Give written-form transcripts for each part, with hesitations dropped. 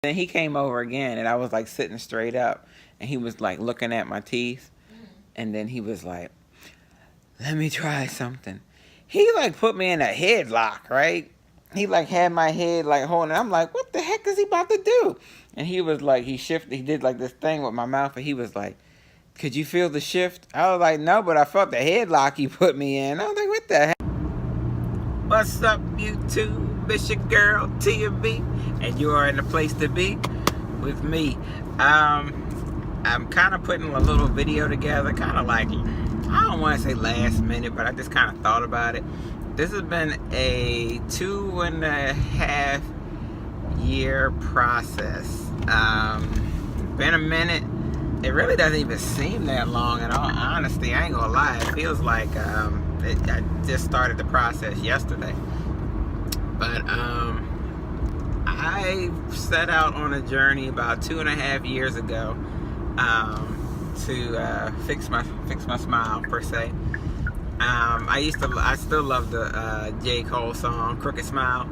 Then he came over again, and I was like sitting straight up, and he was like looking at my teeth, and then he was like, "Let me try something." He like put me in a headlock, right? He like had my head like holding. I'm like, "What the heck is he about to do?" And he was like, he did like this thing with my mouth, and he was like, "Could you feel the shift?" I was like, "No, but I felt the headlock he put me in." I was like, "What the heck?" What's up, YouTube? It's your girl Tia-B, and you are in the place to be with me. I'm kind of putting a little video together, kind of like, I don't want to say last minute, but I just kind of thought about it. This has been a 2.5 year process. Been a minute. It really doesn't even seem that long, in all honesty. I ain't gonna lie. It feels like I just started the process yesterday. But I set out on a journey about 2.5 years ago to fix my smile, per se. I still love the J. Cole song "Crooked Smile,"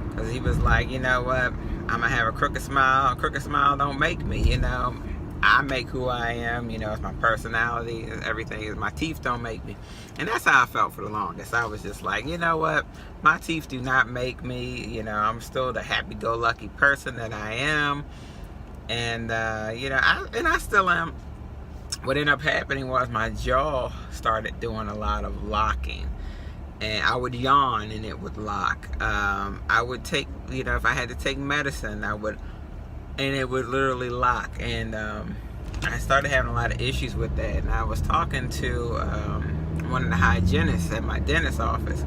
because he was like, you know what, I'm gonna have a crooked smile. A crooked smile don't make me, you know. I make who I am, you know. It's my personality, everything is. My teeth don't make me. And that's how I felt for the longest. I was just like, you know what, my teeth do not make me. You know, I'm still the happy-go-lucky person that I am. And you know, I still am. What ended up happening was my jaw started doing a lot of locking, and I would yawn and it would lock. I would take, you know, if I had to take medicine, and it would literally lock. And I started having a lot of issues with that. And I was talking to one of the hygienists at my dentist's office.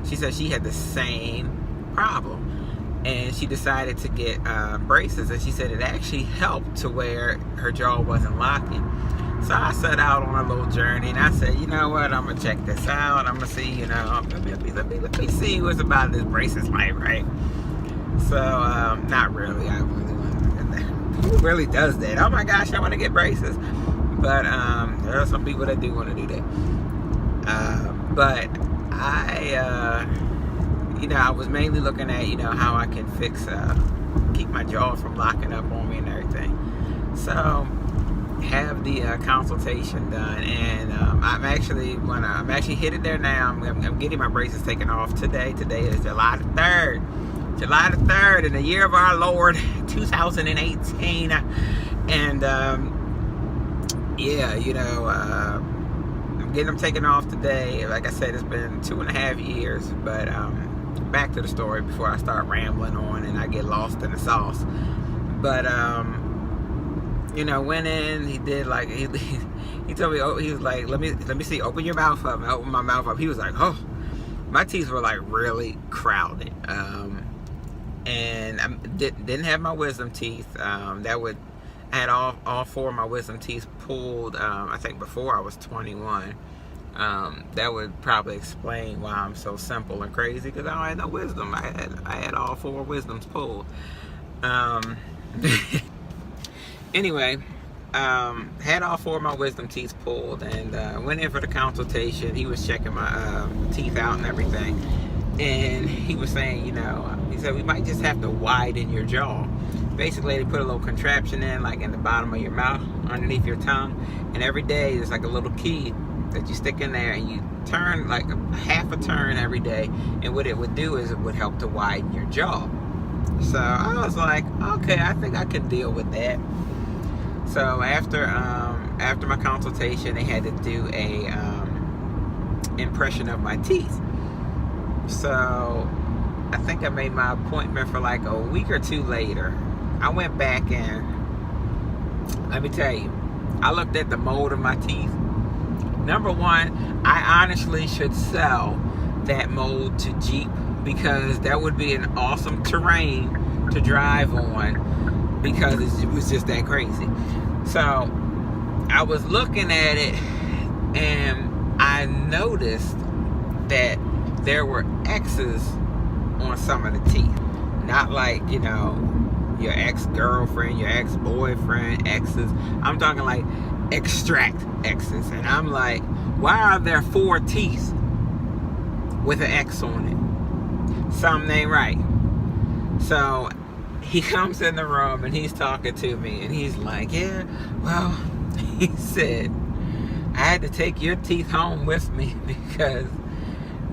She said she had the same problem, and she decided to get braces. And she said it actually helped to where her jaw wasn't locking. So I set out on a little journey, and I said, you know what, I'm gonna check this out. I'm gonna see, you know, let me see what's about this braces life, right? So not really. I really want. Who really does that? Oh my gosh, I want to get braces. But there are some people that do want to do that. But I, you know, I was mainly looking at, you know, how I can keep my jaw from locking up on me and everything. So have the consultation done, and I'm actually headed there now. I'm getting my braces taken off today. Today is July the 3rd. July the 3rd, in the year of our Lord, 2018. And yeah, you know, I'm getting them taken off today. Like I said, it's been 2.5 years. But back to the story before I start rambling on and I get lost in the sauce. But you know, went in. He did like he told me. Oh, he was like, let me see. Open your mouth up. I opened my mouth up. He was like, oh, my teeth were like really crowded. And I didn't have my wisdom teeth. I had all 4 of my wisdom teeth pulled. I think before I was 21. That would probably explain why I'm so simple and crazy, because I don't have no wisdom. I had all 4 wisdoms pulled. Anyway, had all 4 of my wisdom teeth pulled, and went in for the consultation. He was checking my teeth out and everything, and he was saying, you know, he said we might just have to widen your jaw. Basically, they put a little contraption in, like in the bottom of your mouth, underneath your tongue, and every day there's like a little key that you stick in there, and you turn like half a turn every day, and what it would do is it would help to widen your jaw. So I was like, okay, I think I can deal with that. So after my consultation, they had to do a impression of my teeth. So I think I made my appointment for like a week or 2 later. I went back, and let me tell you, I looked at the mold of my teeth. Number one, I honestly should sell that mold to Jeep, because that would be an awesome terrain to drive on, because it was just that crazy. So I was looking at it, and I noticed that there were X's on some of the teeth. Not like, you know, your ex-girlfriend, your ex-boyfriend, X's. I'm talking like extract X's. And I'm like, why are there 4 teeth with an X on it? Something ain't right. So he comes in the room and he's talking to me, and he's like, yeah, well, he said, I had to take your teeth home with me because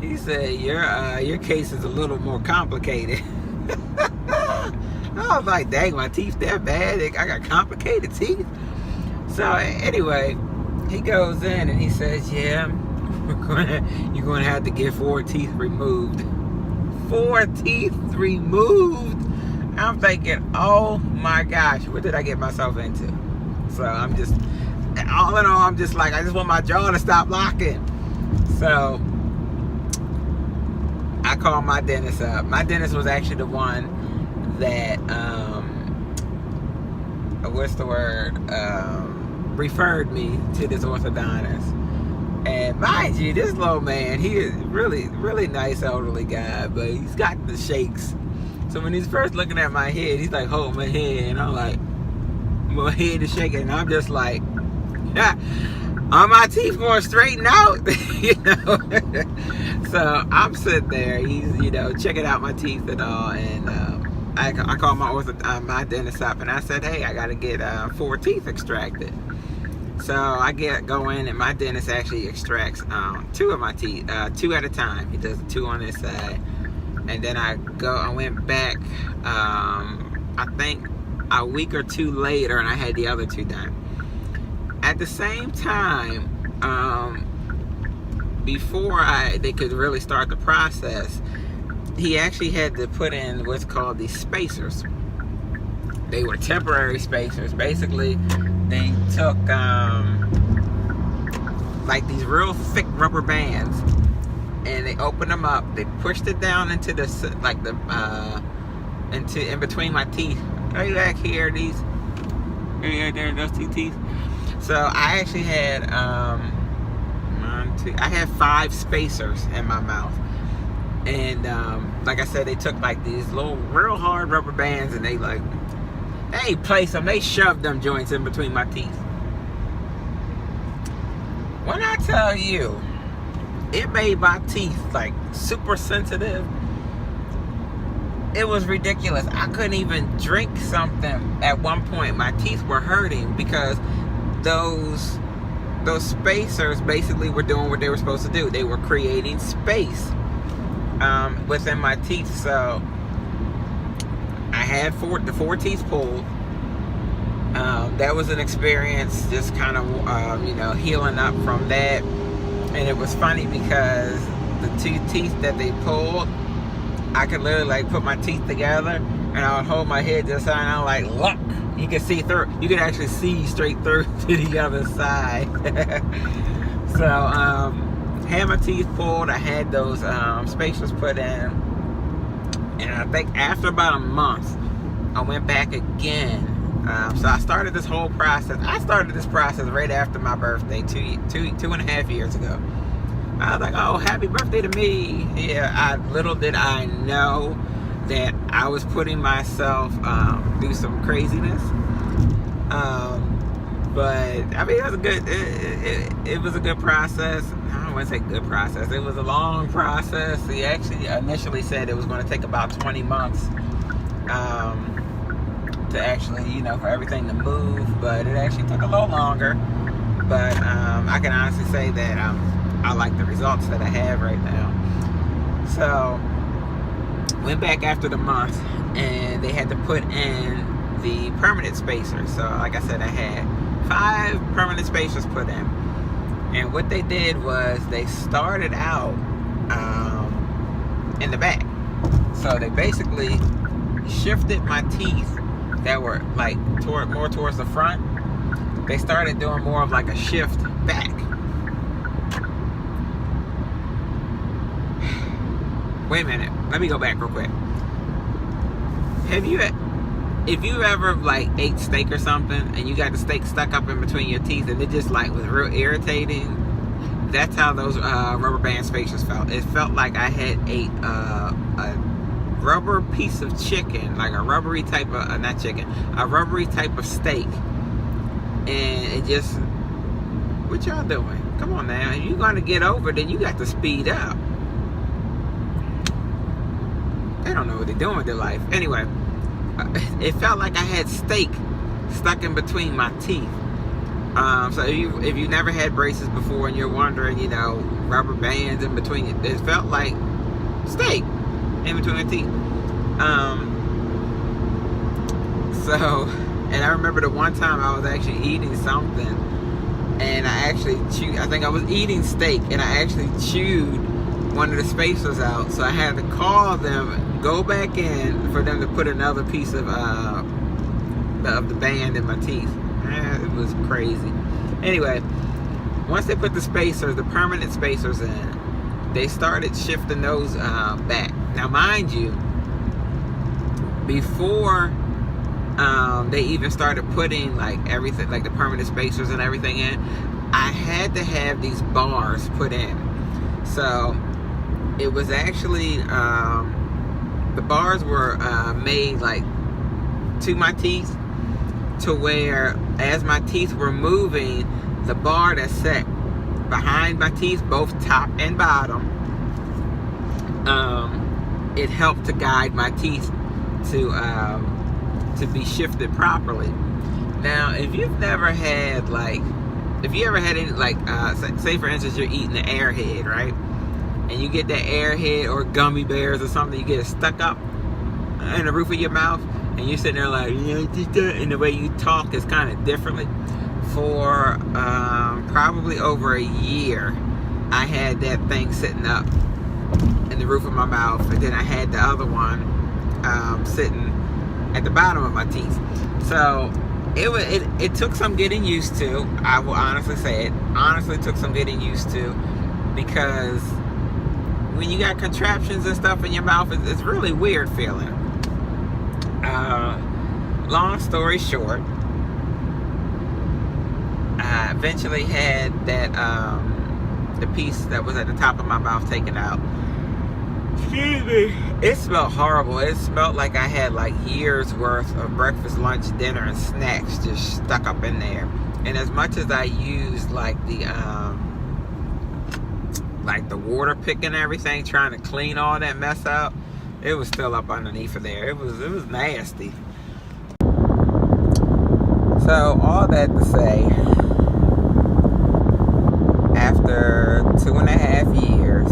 he said your case is a little more complicated. I was like, dang, my teeth that bad? I got complicated teeth? So anyway, he goes in and he says, yeah, you're going to have to get 4 teeth removed. 4 teeth removed? I'm thinking, oh my gosh, what did I get myself into? So I'm just, all in all, I'm just like, I just want my jaw to stop locking. So I called my dentist up. My dentist was actually the one that, what's the word, referred me to this orthodontist. And mind you, this little man, he is really, really nice elderly guy, but he's got the shakes. So when he's first looking at my head, he's like, hold my head, and I'm like, my head is shaking, and I'm just like, are my teeth going to straighten out? You know? So I'm sitting there, he's, you know, checking out my teeth and all, and I called my dentist up, and I said, hey, I got to get 4 teeth extracted. So I go in, and my dentist actually extracts 2 of my teeth, 2 at a time. He does 2 on this side. And then I went back, I think a week or 2 later, and I had the other 2 done. At the same time, before they could really start the process, he actually had to put in what's called these spacers. They were temporary spacers. Basically, they took like these real thick rubber bands, and they opened them up. They pushed it down into the in between my teeth. Are you back here? These, there, those 2 teeth. So I actually had I had 5 spacers in my mouth, and like I said, they took like these little real hard rubber bands, and they placed them. They shoved them joints in between my teeth. When I tell you, it made my teeth like super sensitive. It was ridiculous. I couldn't even drink something at one point. My teeth were hurting because those spacers basically were doing what they were supposed to do. They were creating space within my teeth. So I had the 4 teeth pulled. That was an experience, just kind of you know, healing up from that. And it was funny because the 2 teeth that they pulled, I could literally like put my teeth together, and I would hold my head to the side, and I'm like, look, you could see through. You could actually see straight through to the other side. So had my teeth pulled. I had those spacers put in, and I think after about a month, I went back again. So I started this whole process. I started this process right after my birthday, 2.5 years ago. I was like, oh, happy birthday to me. Yeah, little did I know that I was putting myself through some craziness. But I mean, it was a good. It was a good process. I don't want to say good process. It was a long process. He actually initially said it was going to take about 20 months to actually, you know, for everything to move. But it actually took a little longer. But I can honestly say that I like the results that I have right now. So went back after the month, and they had to put in the permanent spacers. So like I said, I had 5 permanent spacers put in, and what they did was they started out in the back. So they basically shifted my teeth that were like more towards the front. They started doing more of like a shift back. Wait a minute, let me go back real quick. If you ever like ate steak or something, and you got the steak stuck up in between your teeth, and it just like was real irritating, that's how those rubber band spacers felt. It felt like I had ate a rubber piece of chicken, like a rubbery type of, not chicken, a rubbery type of steak. And it just, what y'all doing? Come on now, if you're gonna get over, then you got to speed up. They don't know what they're doing with their life. Anyway, it felt like I had steak stuck in between my teeth. So if you never had braces before and you're wondering, rubber bands in between it felt like steak in between the teeth. And I remember the one time I was actually eating something, and I think I was eating steak, and I actually chewed one of the spacers out. So I had to call them, go back in for them to put another piece of the band in my teeth. It was crazy. Anyway, once they put the permanent spacers in, they started shifting those back. Now, mind you, before they even started putting everything, like the permanent spacers and everything in, I had to have these bars put in. So it was actually the bars were made to my teeth, to where as my teeth were moving, the bar that set behind my teeth, both top and bottom, it helped to guide my teeth to be shifted properly. Now, if you've never had if you ever had any say for instance you're eating an Airhead, right? And you get that Airhead or gummy bears or something, you get it stuck up in the roof of your mouth, and you're sitting there and the way you talk is kind of differently. For probably over a year, I had that thing sitting up in the roof of my mouth, and then I had the other one sitting at the bottom of my teeth. So it took some getting used to. I will honestly say it honestly took some getting used to, because when you got contraptions and stuff in your mouth, it's really weird feeling. Long story short, I eventually had that the piece that was at the top of my mouth taken out. Excuse me. It smelled horrible. It smelled like I had years worth of breakfast, lunch, dinner, and snacks just stuck up in there. And as much as I used the water pick and everything, trying to clean all that mess out, it was still up underneath of there. It was nasty. So all that to say, after 2.5 years,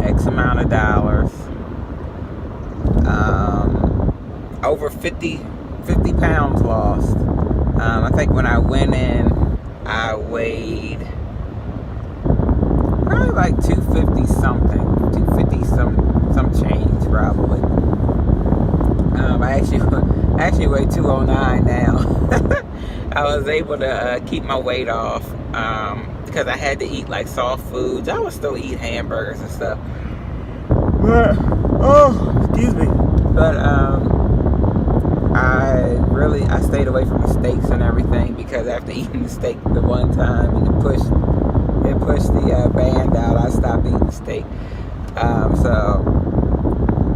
X amount of dollars, over 50 pounds lost. I think when I went in, I weighed probably 250 something, 250 some change probably. I actually weigh 209 now. I was able to keep my weight off because I had to eat soft foods. I would still eat hamburgers and stuff. But, excuse me. But I stayed away from the steaks and everything, because after eating the steak the one time and it pushed the band out, I stopped eating steak. So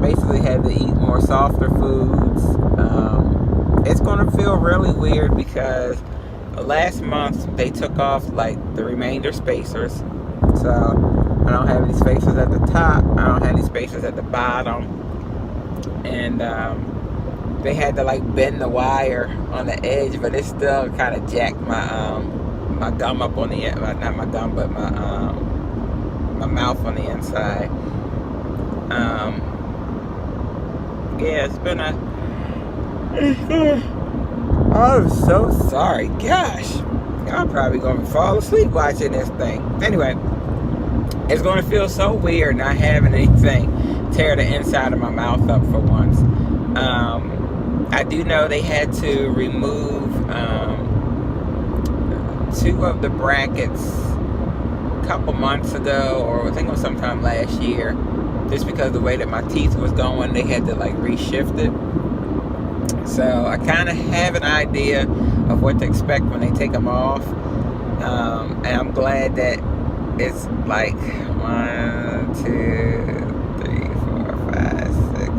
basically had to eat more softer foods. It's gonna feel really weird because last month they took off the remainder spacers. So I don't have any spacers at the top, I don't have any spacers at the bottom, and they had to bend the wire on the edge, but it still kind of jacked my gum up on the end, not my gum, but my mouth on the inside. Yeah, it's been I'm so sorry. Gosh, I'm probably going to fall asleep watching this thing. Anyway, it's going to feel so weird not having anything tear the inside of my mouth up for once. I do know they had to remove 2 of the brackets a couple months ago, or I think it was sometime last year, just because the way that my teeth was going, they had to reshift it. So I kind of have an idea of what to expect when they take them off, and I'm glad that it's 1, 2, 3, 4, 5, 6,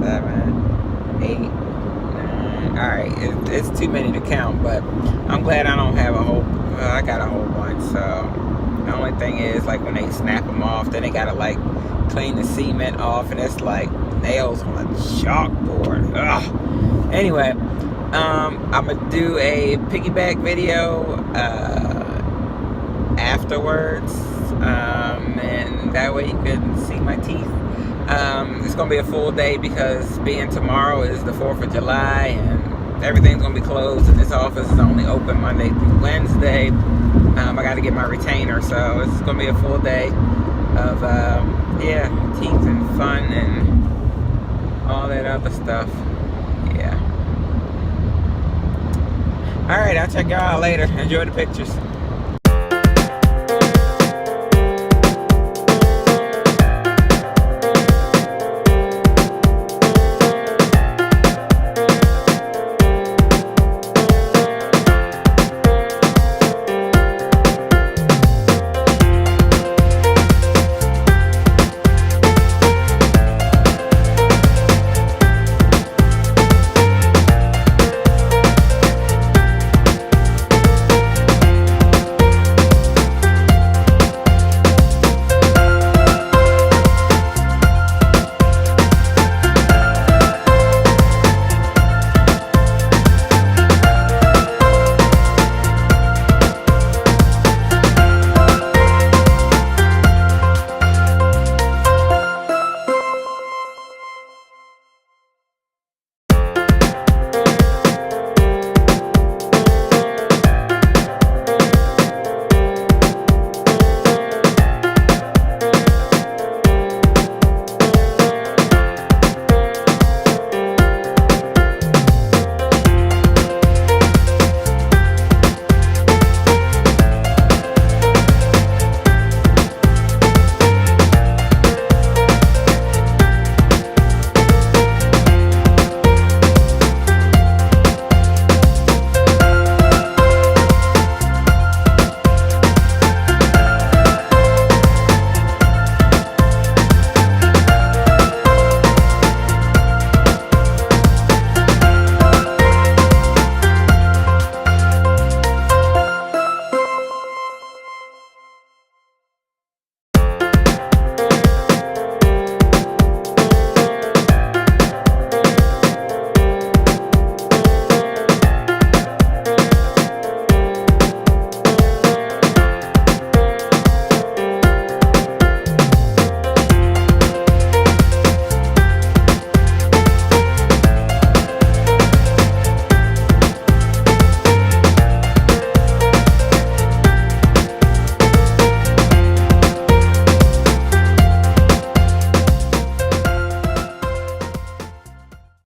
7, 8, 9. Alright, it's too many to count, but I'm glad I don't have a whole, I got a whole bunch. So the only thing is when they snap them off, then they gotta clean the cement off, and it's nails on a chalkboard. Ugh. Anyway, I'm gonna do a piggyback video afterwards, and that way you can see my teeth. It's gonna be a full day because being tomorrow is the 4th of July and everything's gonna be closed, and this office is only open Monday through Wednesday. I gotta get my retainer, so it's gonna be a full day of yeah, teeth and fun and all that other stuff. Yeah. Alright, I'll check y'all out later. Enjoy the pictures.